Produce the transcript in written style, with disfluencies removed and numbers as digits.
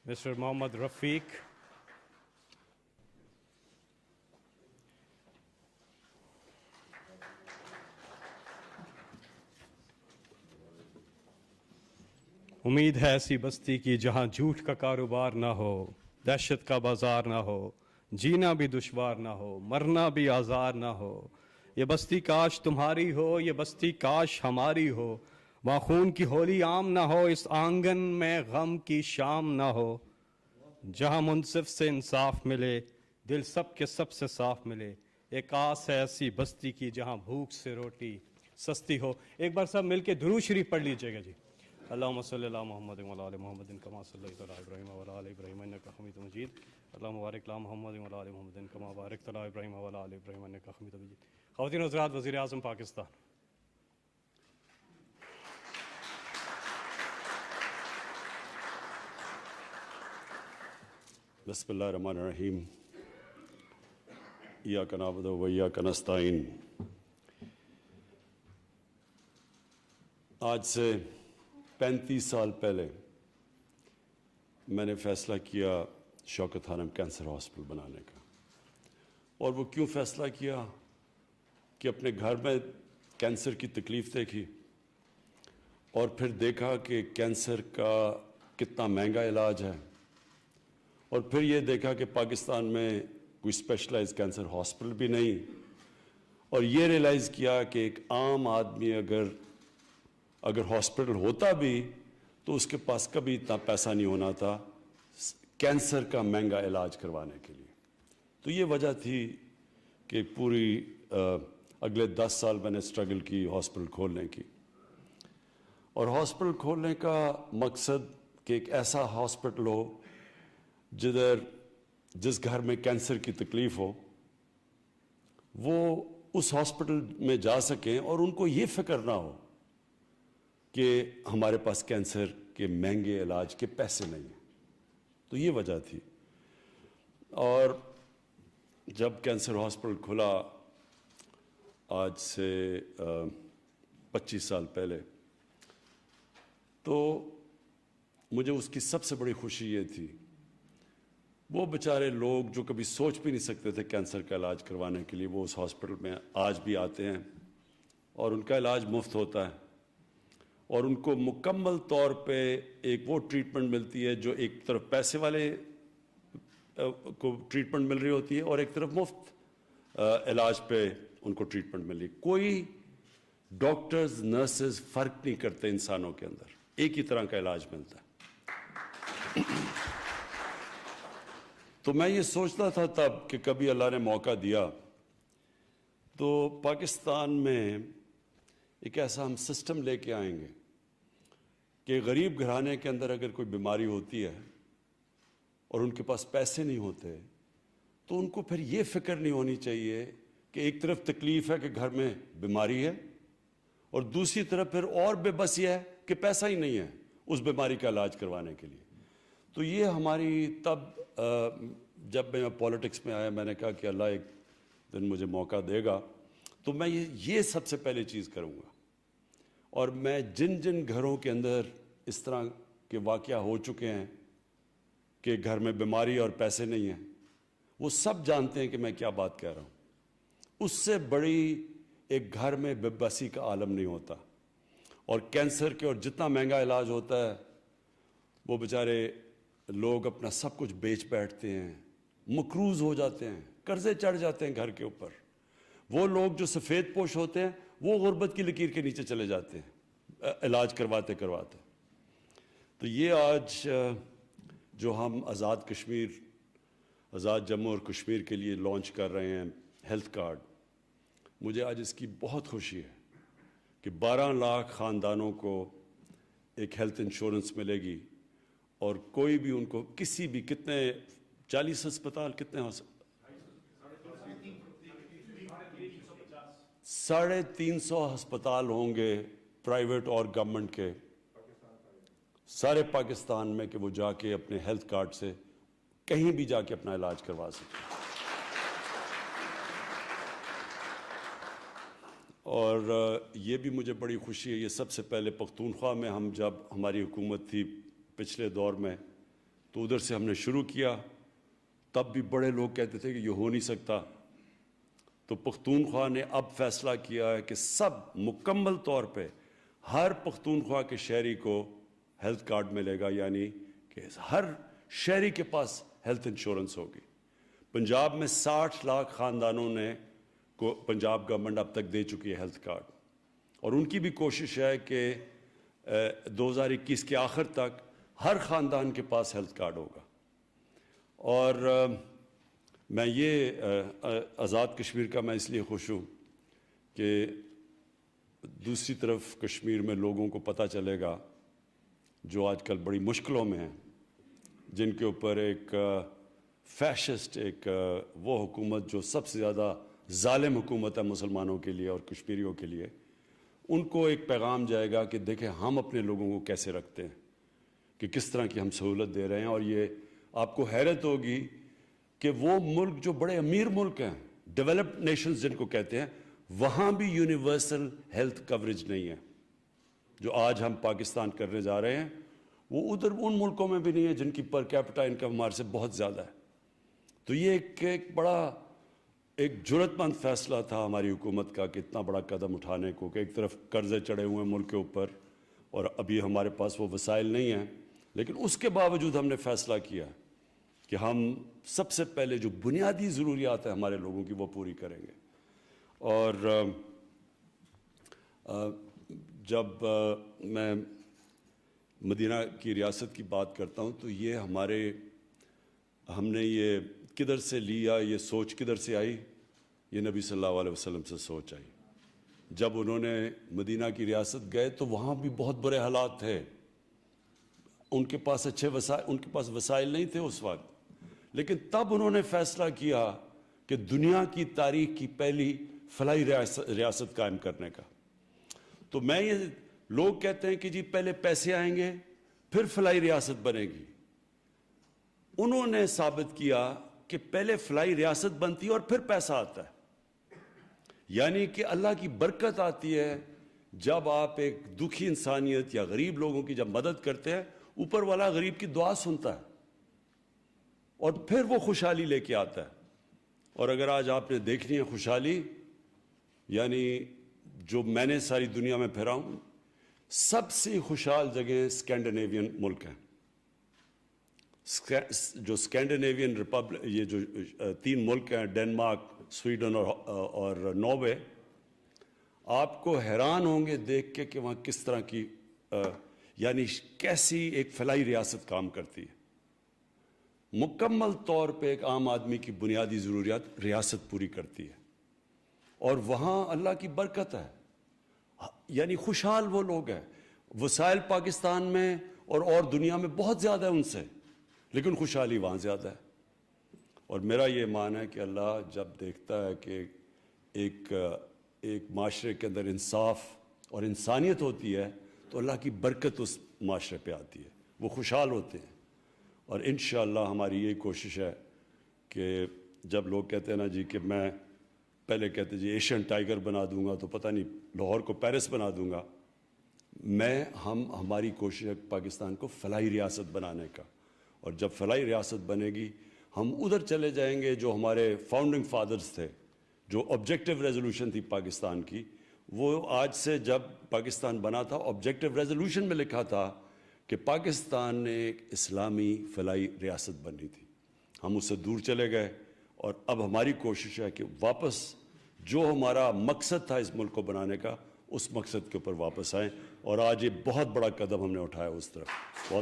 Mr. Mohammad Rafiq. امید ہے ایسی بستی کی جہاں جھوٹ کا کاروبار نہ ہو، دہشت کا بازار نہ ہو، جینا بھی دشوار نہ ہو، مرنا بھی آزار نہ ہو۔ یہ بستی کاش تمہاری ہو، یہ بستی کاش ہماری ہو، وہاں خون کی ہولی عام نہ ہو، اس آنگن میں غم کی شام نہ ہو، جہاں منصف سے انصاف ملے، دل سب کے سب سے صاف ملے۔ ایک آس ہے ایسی بستی کی جہاں بھوک سے روٹی سستی ہو۔ ایک بار سب مل کے درود شریف پڑھ لیجئے گا جی۔ اللہم صلی اللہ محمد وعلی آل محمد کما صلیت علی ابراہیم وعلی آل ابراہیم انک حمید مجید۔ اللہم بارک علی محمد وعلی آل محمد کما بارکت علی ابراہیم وعلی آل ابراہیم انک حمید مجید۔ خواتین و حضرات، وزیر اعظم پاکستان۔ بسم اللہ الرحمن الرحیم۔ ایاک نعبد و ایاک نستعین۔ آج سے 35 سال پہلے میں نے فیصلہ کیا شوکت خانم کینسر ہاسپٹل بنانے کا، اور وہ کیوں فیصلہ کیا کہ اپنے گھر میں کینسر کی تکلیف دیکھی، اور پھر دیکھا کہ کینسر کا کتنا مہنگا علاج ہے، اور پھر یہ دیکھا کہ پاکستان میں کوئی اسپیشلائز کینسر ہاسپٹل بھی نہیں، اور یہ ریئلائز کیا کہ ایک عام آدمی اگر ہاسپٹل ہوتا بھی تو اس کے پاس کبھی اتنا پیسہ نہیں ہونا تھا کینسر کا مہنگا علاج کروانے کے لیے۔ تو یہ وجہ تھی کہ پوری اگلے 10 سال میں نے اسٹرگل کی ہاسپٹل کھولنے کی، اور ہاسپٹل کھولنے کا مقصد کہ ایک ایسا ہاسپٹل ہو جس گھر میں کینسر کی تکلیف ہو وہ اس ہاسپٹل میں جا سکیں اور ان کو یہ فکر نہ ہو کہ ہمارے پاس کینسر کے مہنگے علاج کے پیسے نہیں ہیں۔ تو یہ وجہ تھی، اور جب کینسر ہاسپٹل کھلا آج سے 25 سال پہلے، تو مجھے اس کی سب سے بڑی خوشی یہ تھی، وہ بیچارے لوگ جو کبھی سوچ بھی نہیں سکتے تھے کینسر کا علاج کروانے کے لیے، وہ اس ہاسپٹل میں آج بھی آتے ہیں اور ان کا علاج مفت ہوتا ہے، اور ان کو مکمل طور پہ ایک وہ ٹریٹمنٹ ملتی ہے جو ایک طرف پیسے والے کو ٹریٹمنٹ مل رہی ہوتی ہے اور ایک طرف مفت علاج پہ ان کو ٹریٹمنٹ مل رہی ہے۔ کوئی ڈاکٹرز نرسز فرق نہیں کرتے انسانوں کے اندر، ایک ہی طرح کا علاج ملتا ہے۔ تو میں یہ سوچتا تھا تب کہ کبھی اللہ نے موقع دیا تو پاکستان میں ایک ایسا ہم سسٹم لے کے آئیں گے کہ غریب گھرانے کے اندر اگر کوئی بیماری ہوتی ہے اور ان کے پاس پیسے نہیں ہوتے تو ان کو پھر یہ فکر نہیں ہونی چاہیے کہ ایک طرف تکلیف ہے کہ گھر میں بیماری ہے اور دوسری طرف پھر اور بے بسی ہے کہ پیسہ ہی نہیں ہے اس بیماری کا علاج کروانے کے لیے۔ تو یہ ہماری تب جب میں پولیٹکس میں آیا میں نے کہا کہ اللہ ایک دن مجھے موقع دے گا تو میں یہ سب سے پہلے چیز کروں گا، اور میں جن گھروں کے اندر اس طرح کے واقعہ ہو چکے ہیں کہ گھر میں بیماری اور پیسے نہیں ہیں، وہ سب جانتے ہیں کہ میں کیا بات کہہ رہا ہوں۔ اس سے بڑی ایک گھر میں بے بسی کا عالم نہیں ہوتا، اور کینسر کے اور جتنا مہنگا علاج ہوتا ہے وہ بیچارے لوگ اپنا سب کچھ بیچ بیٹھتے ہیں، مقروض ہو جاتے ہیں، قرضے چڑھ جاتے ہیں گھر کے اوپر۔ وہ لوگ جو سفید پوش ہوتے ہیں وہ غربت کی لکیر کے نیچے چلے جاتے ہیں علاج کرواتے۔ تو یہ آج جو ہم آزاد کشمیر، آزاد جموں اور کشمیر کے لیے لانچ کر رہے ہیں ہیلتھ کارڈ، مجھے آج اس کی بہت خوشی ہے کہ 12 لاکھ خاندانوں کو ایک ہیلتھ انشورنس ملے گی، اور کوئی بھی ان کو کسی بھی کتنے 40 ہسپتال کتنے 350 ہسپتال ہوں گے پرائیویٹ اور گورنمنٹ کے سارے پاکستان میں کہ وہ جا کے اپنے ہیلتھ کارڈ سے کہیں بھی جا کے اپنا علاج کروا سکیں۔ اور یہ بھی مجھے بڑی خوشی ہے، یہ سب سے پہلے پختونخوا میں ہم جب ہماری حکومت تھی پچھلے دور میں تو ادھر سے ہم نے شروع کیا. تب بھی بڑے لوگ کہتے تھے کہ یہ ہو نہیں سکتا. تو پختونخوا نے اب فیصلہ کیا ہے کہ سب مکمل طور پہ ہر پختونخوا کے شہری کو ہیلتھ کارڈ ملے گا, یعنی کہ ہر شہری کے پاس ہیلتھ انشورنس ہوگی. پنجاب میں 60 لاکھ خاندانوں نے کو پنجاب گورنمنٹ اب تک دے چکی ہے ہیلتھ کارڈ, اور ان کی بھی کوشش ہے کہ 2021 کے آخر تک ہر خاندان کے پاس ہیلتھ کارڈ ہوگا. اور میں یہ آزاد کشمیر کا میں اس لیے خوش ہوں کہ دوسری طرف کشمیر میں لوگوں کو پتہ چلے گا جو آج کل بڑی مشکلوں میں ہیں, جن کے اوپر ایک فیشسٹ ایک وہ حکومت جو سب سے زیادہ ظالم حکومت ہے مسلمانوں کے لیے اور کشمیریوں کے لیے, ان کو ایک پیغام جائے گا کہ دیکھیں ہم اپنے لوگوں کو کیسے رکھتے ہیں, کہ کس طرح کی ہم سہولت دے رہے ہیں. اور یہ آپ کو حیرت ہوگی کہ وہ ملک جو بڑے امیر ملک ہیں, ڈیولپڈ نیشنز جن کو کہتے ہیں, وہاں بھی یونیورسل ہیلتھ کوریج نہیں ہے. جو آج ہم پاکستان کرنے جا رہے ہیں وہ ادھر ان ملکوں میں بھی نہیں ہے جن کی پر کیپٹا انکم ہمارے سے بہت زیادہ ہے. تو یہ ایک بڑا ایک جرأت مند فیصلہ تھا ہماری حکومت کا کہ اتنا بڑا قدم اٹھانے کو, کہ ایک طرف قرضے چڑھے ہوئے ہیں ملک کے اوپر اور ابھی ہمارے پاس وہ وسائل نہیں ہیں, لیکن اس کے باوجود ہم نے فیصلہ کیا کہ ہم سب سے پہلے جو بنیادی ضروریات ہیں ہمارے لوگوں کی وہ پوری کریں گے. اور جب میں مدینہ کی ریاست کی بات کرتا ہوں تو یہ ہم نے یہ کدھر سے لیا, یہ سوچ کدھر سے آئی؟ یہ نبی صلی اللہ علیہ وسلم سے سوچ آئی. جب انہوں نے مدینہ کی ریاست گئے تو وہاں بھی بہت برے حالات تھے, ان کے پاس اچھے وسائل, ان کے پاس وسائل نہیں تھے اس وقت, لیکن تب انہوں نے فیصلہ کیا کہ دنیا کی تاریخ کی پہلی فلاحی ریاست قائم کرنے کا. تو میں یہ لوگ کہتے ہیں کہ جی پہلے پیسے آئیں گے پھر فلاحی ریاست بنے گی. انہوں نے ثابت کیا کہ پہلے فلاحی ریاست بنتی ہے اور پھر پیسہ آتا ہے. یعنی کہ اللہ کی برکت آتی ہے جب آپ ایک دکھی انسانیت یا غریب لوگوں کی جب مدد کرتے ہیں, اوپر والا غریب کی دعا سنتا ہے اور پھر وہ خوشحالی لے کے آتا ہے. اور اگر آج آپ نے دیکھنی ہے خوشحالی, یعنی جو میں نے ساری دنیا میں پھرا ہوں, سب سے خوشحال جگہیں اسکینڈینیوین ملک ہیں. جو اسکینڈینیوین ریپبلک, یہ جو 3 ملک ہیں, ڈنمارک, سویڈن اور ناروے, آپ کو حیران ہوں گے دیکھ کے کہ وہاں کس طرح کی یعنی کیسی ایک فلاحی ریاست کام کرتی ہے. مکمل طور پہ ایک عام آدمی کی بنیادی ضروریات ریاست پوری کرتی ہے, اور وہاں اللہ کی برکت ہے. یعنی خوشحال وہ لوگ ہیں. وسائل پاکستان میں اور دنیا میں بہت زیادہ ہے ان سے, لیکن خوشحالی وہاں زیادہ ہے. اور میرا یہ ایمان ہے کہ اللہ جب دیکھتا ہے کہ ایک معاشرے کے اندر انصاف اور انسانیت ہوتی ہے تو اللہ کی برکت اس معاشرے پہ آتی ہے, وہ خوشحال ہوتے ہیں. اور انشاءاللہ ہماری یہی کوشش ہے کہ جب لوگ کہتے ہیں نا جی کہ میں پہلے کہتے جی ایشین ٹائیگر بنا دوں گا تو پتہ نہیں لاہور کو پیرس بنا دوں گا, ہماری کوشش ہے پاکستان کو فلاحی ریاست بنانے کا. اور جب فلاحی ریاست بنے گی ہم ادھر چلے جائیں گے جو ہمارے فاؤنڈنگ فادرز تھے, جو آبجیکٹیو ریزولوشن تھی پاکستان کی. وہ آج سے جب پاکستان بنا تھا آبجیکٹیو ریزولوشن میں لکھا تھا کہ پاکستان نے ایک اسلامی فلاحی ریاست بنی تھی. ہم اس سے دور چلے گئے, اور اب ہماری کوشش ہے کہ واپس جو ہمارا مقصد تھا اس ملک کو بنانے کا, اس مقصد کے اوپر واپس آئیں. اور آج یہ بہت بڑا قدم ہم نے اٹھایا اس طرف. بہت